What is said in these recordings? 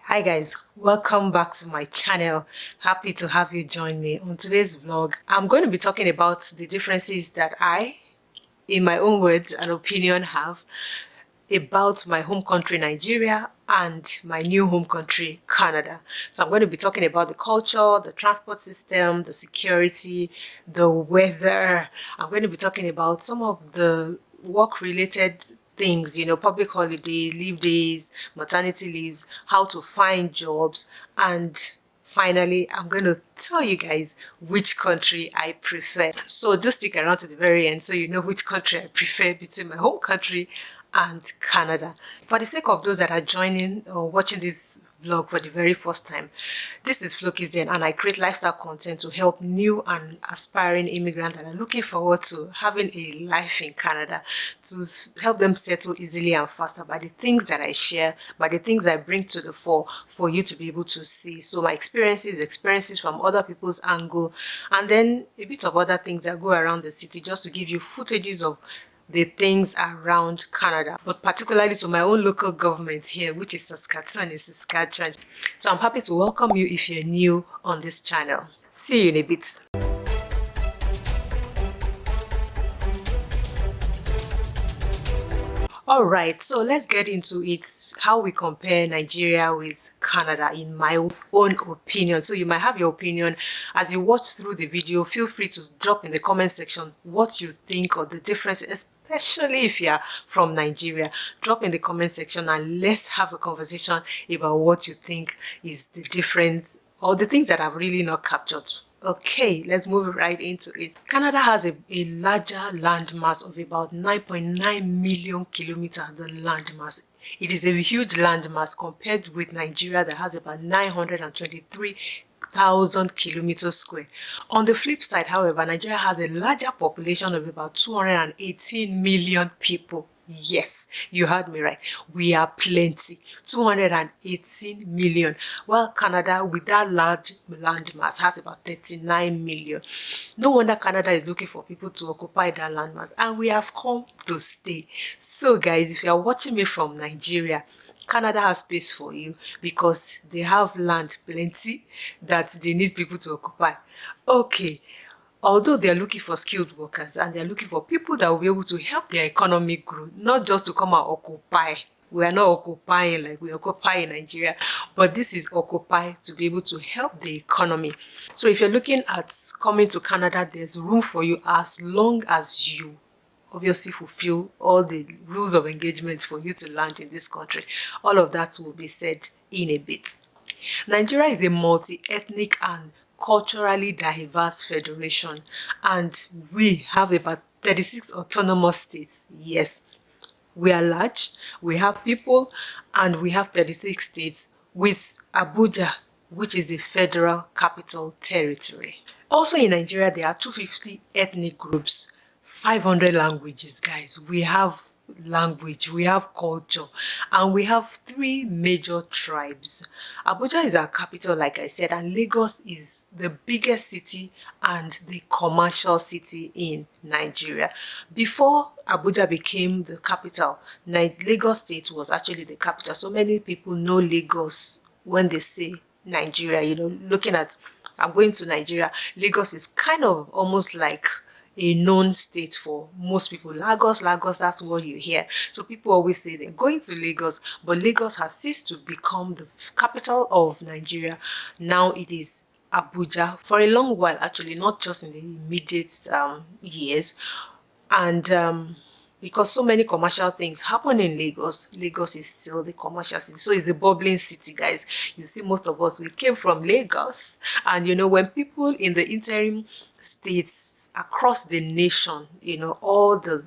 Hi guys, welcome back to my channel. Happy to have you join me. On today's vlog, I'm going to be talking about the differences that I, in my own words and opinion, have about my home country Nigeria and my new home country Canada. So I'm going to be talking about the culture, the transport system, the security, the weather. I'm going to be talking about some of the work related things, public holiday, leave days, maternity leaves, how to find jobs, and finally, I'm going to tell you guys which country I prefer. So just stick around to the very end so you know which country I prefer between my home country and Canada. For the sake of those that are joining or watching this vlog for the very first time, this is Flookiesden and I create lifestyle content to help new and aspiring immigrants that are looking forward to having a life in Canada, to help them settle easily and faster by the things that I share, by the things I bring to the fore for you to be able to see. So my experiences from other people's angle, and then a bit of other things that go around the city just to give you footages of the things around Canada, but particularly to my own local government here, which is Saskatoon in Saskatchewan. So I'm happy to welcome you if you're new on this channel. See you in a bit. All right, so let's get into it, how we compare Nigeria with Canada in my own opinion. So you might have your opinion. As you watch through the video, feel free to drop in the comment section what you think of the difference, especially if you're from Nigeria. Drop in the comment section and let's have a conversation about what you think is the difference or the things that I've really not captured. Okay, let's move right into it. Canada has a larger landmass of about 9.9 million kilometers, the landmass. It is a huge landmass compared with Nigeria that has about 923,000 kilometers square. On the flip side, however, Nigeria has a larger population of about 218 million people. Yes, you heard me right. We are plenty. 218 million. While Canada, with that large landmass, has about 39 million. No wonder Canada is looking for people to occupy that landmass. And we have come to stay. So guys, if you are watching me from Nigeria, Canada has space for you because they have land plenty that they need people to occupy. Okay. Although they are looking for skilled workers and they are looking for people that will be able to help their economy grow, not just to come and occupy. We are not occupying like we occupy in Nigeria, but this is occupy to be able to help the economy. So if you're looking at coming to Canada, there's room for you as long as you obviously fulfill all the rules of engagement for you to land in this country. All of that will be said in a bit. Nigeria is a multi-ethnic and culturally diverse federation, and we have about 36 autonomous states. Yes, we are large, we have people, and we have 36 states with Abuja, which is the federal capital territory. Also in Nigeria, there are 250 ethnic groups, 500 languages, guys. We have language, we have culture, and we have 3 major tribes. Abuja is our capital, like I said, and Lagos is the biggest city and the commercial city in Nigeria. Before Abuja became the capital, Lagos State was actually the capital. So many people know Lagos when they say Nigeria. Looking at, I'm going to Nigeria, Lagos is kind of almost like a known state for most people. Lagos, that's what you hear. So people always say they're going to Lagos, but Lagos has ceased to become the capital of Nigeria. Now it is Abuja for a long while, actually, not just in the immediate years. And because so many commercial things happen in Lagos, Lagos is still the commercial city. So it's the bubbling city, guys. You see, most of us, we came from Lagos. And, when people in the interim states across the nation, all the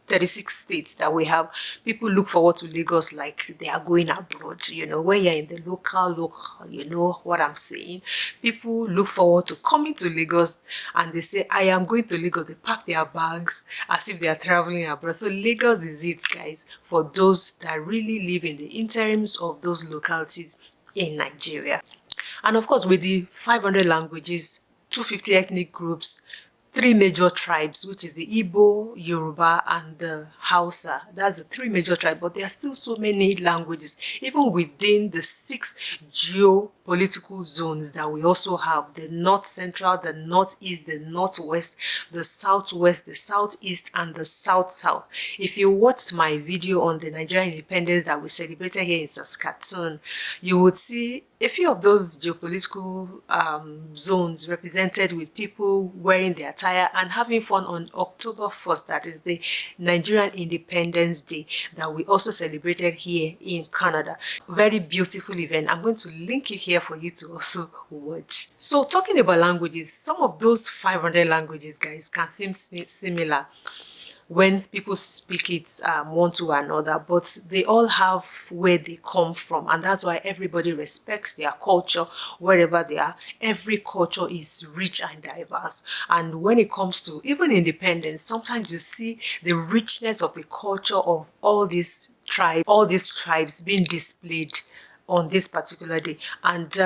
36 states that we have, people look forward to Lagos like they are going abroad. When you're in the local, you know what I'm saying. People look forward to coming to Lagos and they say, I am going to Lagos. They pack their bags as if they are traveling abroad. So Lagos is it, guys, for those that really live in the interims of those localities in Nigeria. And of course, with the 500 languages, 250 ethnic groups, three major tribes, which is the Igbo, Yoruba, and the Hausa. That's the three major tribes, but there are still so many languages, even within the 6 geopolitical zones that we also have: the North Central, the Northeast, the Northwest, the Southwest, the Southeast, and the South-South. If you watched my video on the Nigerian independence that we celebrated here in Saskatoon, you would see a few of those geopolitical zones represented with people wearing their attire and having fun on October 1st, that is the Nigerian Independence Day that we also celebrated here in Canada. Very beautiful event. I'm going to link it here for you to also watch. So talking about languages, some of those 500 languages, guys, can seem similar when people speak it one to another, but they all have where they come from, and that's why everybody respects their culture wherever they are. Every culture is rich and diverse, and when it comes to even independence, sometimes you see the richness of the culture of all these tribes being displayed on this particular day. And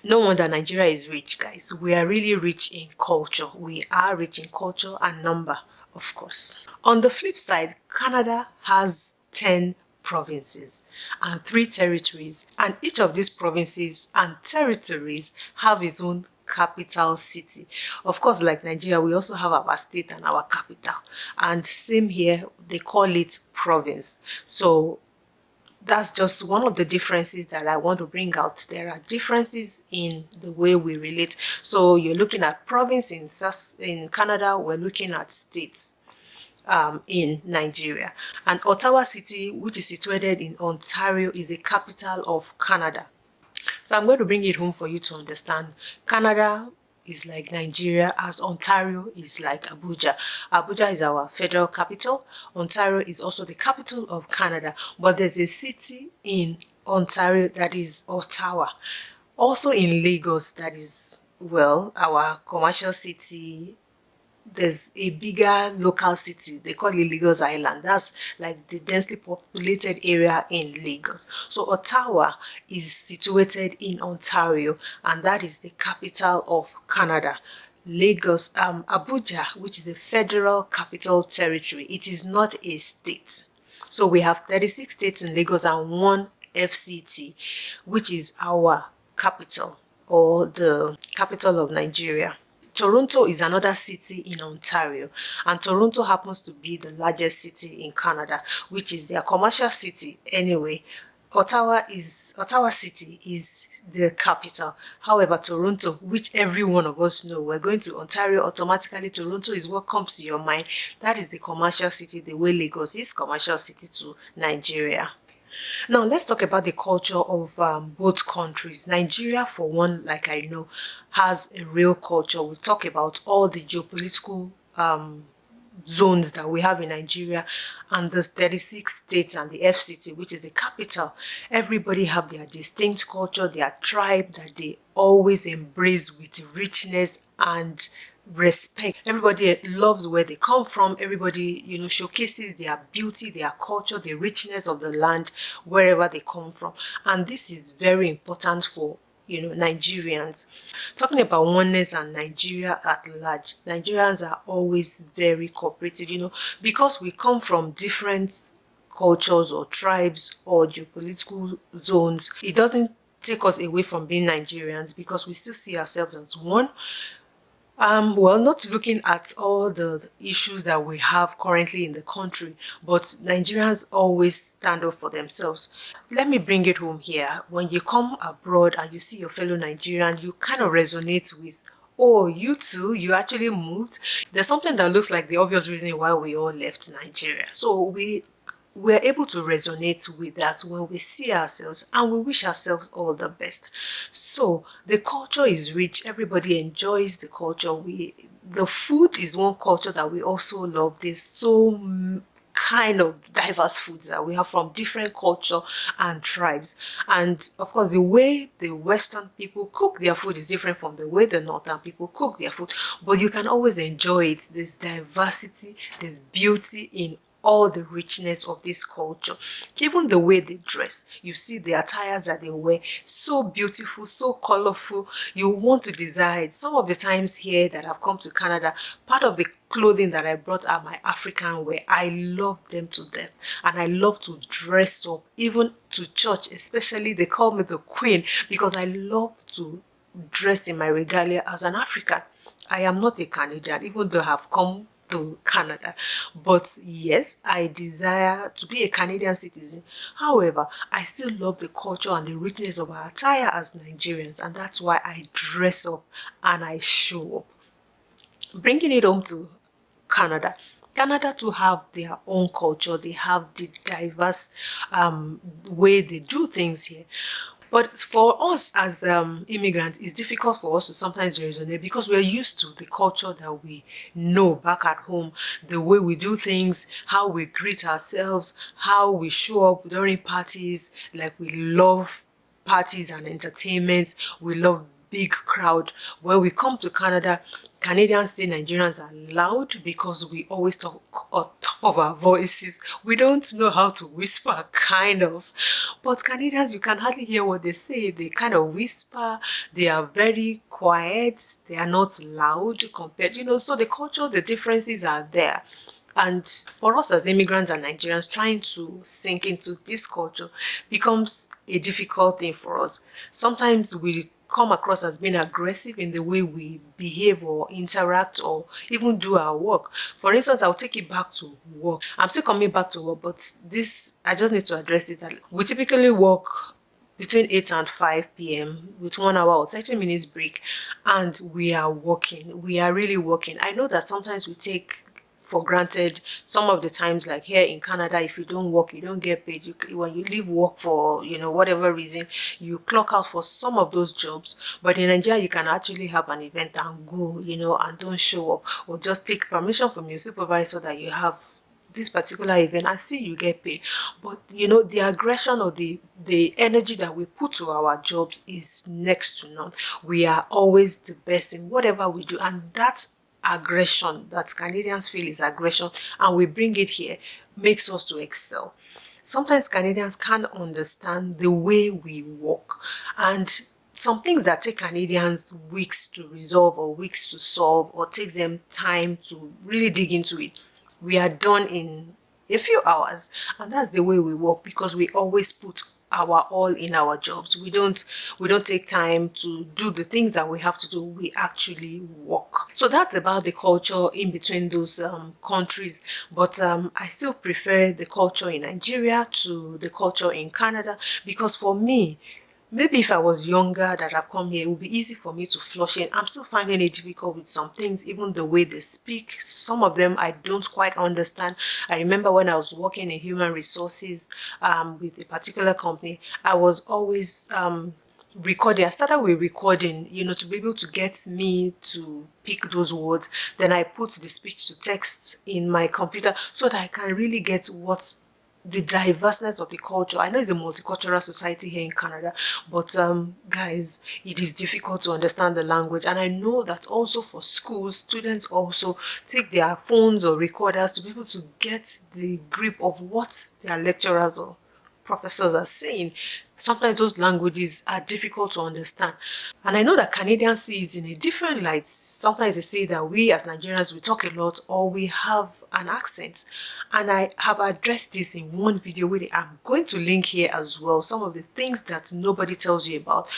no wonder Nigeria is rich, guys. We are really rich in culture. We are rich in culture and number, of course. On the flip side, Canada has 10 provinces and 3 territories, and each of these provinces and territories have its own capital city. Of course, like Nigeria, we also have our state and our capital, and same here, they call it province. So that's just one of the differences that I want to bring out. There are differences in the way we relate. So you're looking at province in Canada, we're looking at states in Nigeria. And Ottawa City, which is situated in Ontario, is the capital of Canada. So I'm going to bring it home for you to understand. Canada is like Nigeria, as Ontario is like Abuja. Abuja is our federal capital. Ontario is also the capital of Canada, but there's a city in Ontario that is Ottawa. Also in Lagos, that is, well, our commercial city. There's a bigger local city, they call it Lagos Island. That's like the densely populated area in Lagos. So Ottawa is situated in Ontario, and that is the capital of Canada. Lagos, Abuja, which is the federal capital territory, it is not a state. So we have 36 states in Lagos and 1 FCT, which is our capital, or the capital of Nigeria. Toronto is another city in Ontario, and Toronto happens to be the largest city in Canada, which is their commercial city anyway. Ottawa City is the capital. However, Toronto, which every one of us know, we're going to Ontario, automatically Toronto is what comes to your mind. That is the commercial city, the way Lagos is commercial city to Nigeria. Now, let's talk about the culture of both countries. Nigeria, for one, like I know, has a real culture. We'll talk about all the geopolitical zones that we have in Nigeria, and the 36 states and the FCT, which is the capital. Everybody have their distinct culture, their tribe that they always embrace with richness and respect. Everybody loves where they come from. Everybody, showcases their beauty, their culture, the richness of the land wherever they come from. And this is very important for Nigerians. Talking about oneness and Nigeria at large, Nigerians are always very cooperative, because we come from different cultures or tribes or geopolitical zones. It doesn't take us away from being Nigerians, because we still see ourselves as one. Well, not looking at all the issues that we have currently in the country, but Nigerians always stand up for themselves. Let me bring it home here. When you come abroad and you see your fellow Nigerian, you kind of resonate with, oh, you too, you actually moved. There's something that looks like the obvious reason why we all left Nigeria. So we're able to resonate with that when we see ourselves, and we wish ourselves all the best. So the culture is rich. Everybody enjoys the culture. The food is one culture that we also love. There's so kind of diverse foods that we have from different culture and tribes. And of course, the way the Western people cook their food is different from the way the Northern people cook their food, but you can always enjoy it. There's diversity, there's beauty in all the richness of this culture. Even the way they dress, you see the attires that they wear, so beautiful, so colorful, you want to desire it. Some of the times here that I've come to Canada, part of the clothing that I brought are my African wear. I love them to death, and I love to dress up, even to church especially. They call me the queen because I love to dress in my regalia as an African. I am not a Canadian, even though I have come to Canada, but yes, I desire to be a Canadian citizen. However, I still love the culture and the richness of our attire as Nigerians, and that's why I dress up and I show up. Bringing it home to Canada. Canada to have their own culture, they have the diverse way they do things here. But for us as immigrants, it's difficult for us to sometimes resonate because we're used to the culture that we know back at home, the way we do things, how we greet ourselves, how we show up during parties. Like, we love parties and entertainment. We love big crowd. When we come to Canada, Canadians say Nigerians are loud because we always talk on top of our voices. We don't know how to whisper, kind of. But Canadians, you can hardly hear what they say. They kind of whisper. They are very quiet. They are not loud compared, so the culture, the differences are there. And for us as immigrants and Nigerians, trying to sink into this culture becomes a difficult thing for us. Sometimes we come across as being aggressive in the way we behave or interact or even do our work. For instance, I'll take it back to work. I'm still coming back to work, but this, I just need to address it. That we typically work between 8 and 5 p.m. with 1 hour or 30 minutes break, and we are working. We are really working. I know that sometimes we take for granted some of the times, like here in Canada, if you don't work, you don't get paid. When you leave work for whatever reason, you clock out for some of those jobs. But in Nigeria, you can actually have an event and go, and don't show up, or just take permission from your supervisor that you have this particular event and see you get paid. But the aggression or the energy that we put to our jobs is next to none. We are always the best in whatever we do, and that's aggression that Canadians feel is aggression, and we bring it here, makes us to excel. Sometimes Canadians can't understand the way we work, and some things that take Canadians weeks to resolve or weeks to solve, or takes them time to really dig into it, we are done in a few hours. And that's the way we work, because we always put our all in our jobs. We don't take time to do the things that we have to do. We actually work. So that's about the culture in between those countries. But I still prefer the culture in Nigeria to the culture in Canada, because for me, maybe if I was younger that I've come here, it would be easy for me to flush in. I'm still finding it difficult with some things, even the way they speak. Some of them I don't quite understand. I remember when I was working in human resources with a particular company, I was always recording. I started with recording, to be able to get me to pick those words. Then I put the speech to text in my computer so that I can really get what the diverseness of the culture. I know it's a multicultural society here in Canada, but guys, it is difficult to understand the language. And I know that also for schools, students also take their phones or recorders to be able to get the grip of what their lecturers or professors are saying. Sometimes those languages are difficult to understand. And I know that Canadians see it in a different light. Sometimes they say that we as Nigerians, we talk a lot or we have an accent. And I have addressed this in one video where I'm going to link here as well. Some of the things that nobody tells you about.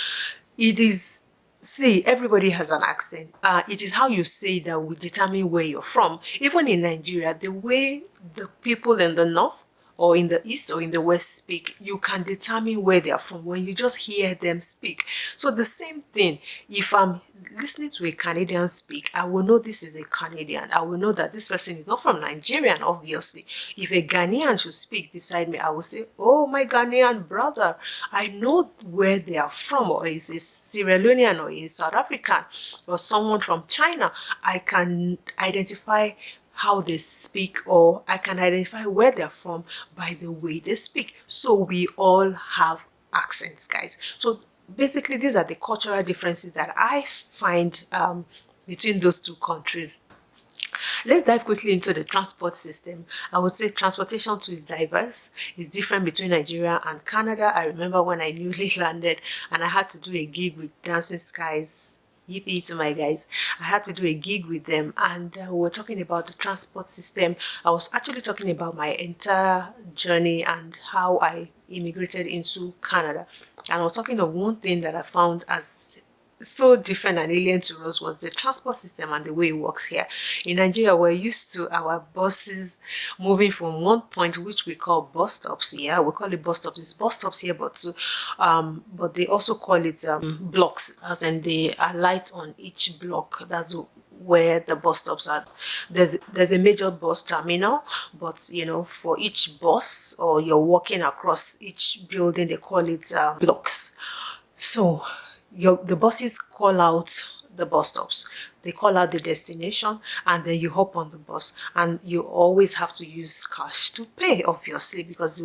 It is, see, everybody has an accent. It is how you say it that will determine where you're from. Even in Nigeria, the way the people in the north or in the east or in the west speak, you can determine where they are from when you just hear them speak. So the same thing, if I'm listening to a Canadian speak, I will know this is a Canadian. I will know that this person is not from Nigeria, obviously. If a Ghanaian should speak beside me, I will say, oh, my Ghanaian brother. I know where they are from, or is a Sierra Leonean, or is South African, or someone from China. I can identify how they speak, or I can identify where they're from by the way they speak. So we all have accents, guys. So basically, these are the cultural differences that I find between those two countries. Let's dive quickly into the transport system. I would say transportation too is diverse. It's different between Nigeria and Canada. I remember when I newly landed and I had to do a gig with Dancing Skies. Yippee to my guys. I had to do a gig with them, and we were talking about the transport system. I was actually talking about my entire journey and how I immigrated into Canada. And I was talking of one thing that I found as so different and alien to us was the transport system and the way it works here. In Nigeria, we're used to our buses moving from one point, which we call bus stops here. We call it bus stops. It's bus stops here, but they also call it blocks, as in they are lights on each block. That's where the bus stops are. There's a major bus terminal, but for each bus, or you're walking across each building, they call it blocks. So the buses call out the bus stops. They call out the destination, and then you hop on the bus, and you always have to use cash to pay, obviously, because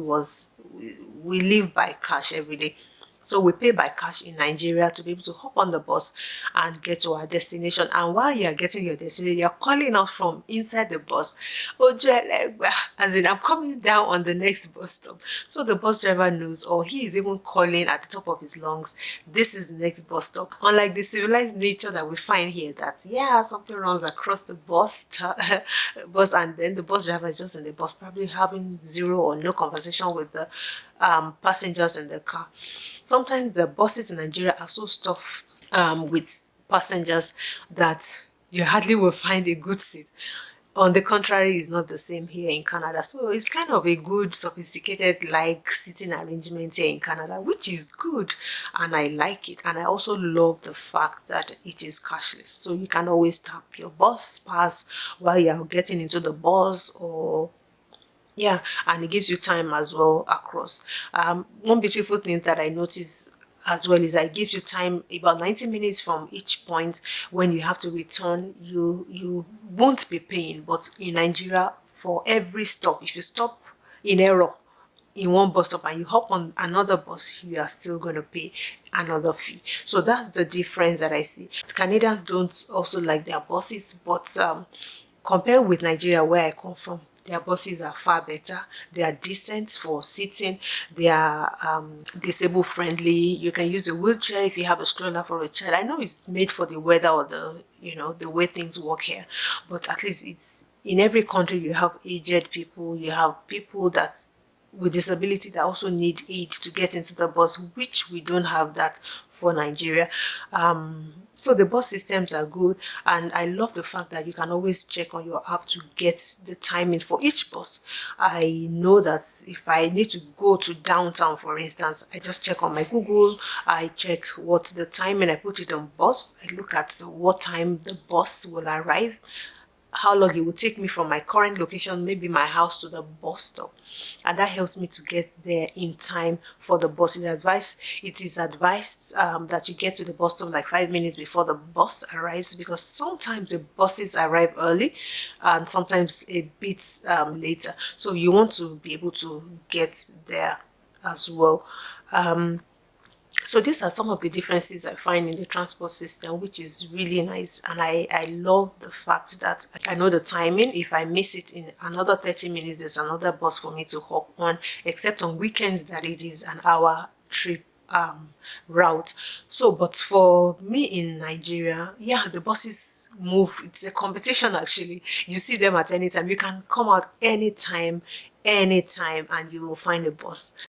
we live by cash every day. So we pay by cash in Nigeria to be able to hop on the bus and get to our destination. And while you're getting your destination, you're calling out from inside the bus, Ojuelegba, as in I'm coming down on the next bus stop. So the bus driver knows, or he is even calling at the top of his lungs, this is the next bus stop. Unlike the civilized nature that we find here, that something runs across the bus, and then the bus driver is just in the bus, probably having zero or no conversation with the passengers in the car. Sometimes the buses in Nigeria are so stuffed with passengers that you hardly will find a good seat. On the contrary, it's not the same here in Canada. So it's kind of a good, sophisticated, seating arrangement here in Canada, which is good. And I like it. And I also love the fact that it is cashless. So you can always tap your bus pass while you're getting into the bus, and it gives you time as well across. One beautiful thing that I noticed as well is that it gives you time about 90 minutes from each point. When you have to return, you won't be paying. But in Nigeria, for every stop, if you stop in error in one bus stop and you hop on another bus, you are still going to pay another fee. So that's the difference that I see. Canadians don't also like their buses, but compared with Nigeria, where I come from, their buses are far better. They are decent for sitting. They are disabled friendly. You can use a wheelchair if you have a stroller for a child. I know it's made for the weather or the way things work here, but at least it's in every country. You have aged people. You have people with disability that also need aid to get into the bus, which we don't have that for Nigeria. So the bus systems are good, and I love the fact that you can always check on your app to get the timing for each bus. I know that if I need to go to downtown, for instance, I just check on my Google, I check what's the timing, I put it on bus, I look at what time the bus will arrive, how long it will take me from my current location, maybe my house, to the bus stop, and that helps me to get there in time for the bus. It is advised that you get to the bus stop like 5 minutes before the bus arrives, because sometimes the buses arrive early and sometimes a bit later, so you want to be able to get there as well. So these are some of the differences I find in the transport system, which is really nice. And I love the fact that I know the timing. If I miss it in another 30 minutes, there's another bus for me to hop on, except on weekends that it is an hour trip route. So, but for me in Nigeria, the buses move. It's a competition, actually. You see them at any time. You can come out anytime, and you will find a bus.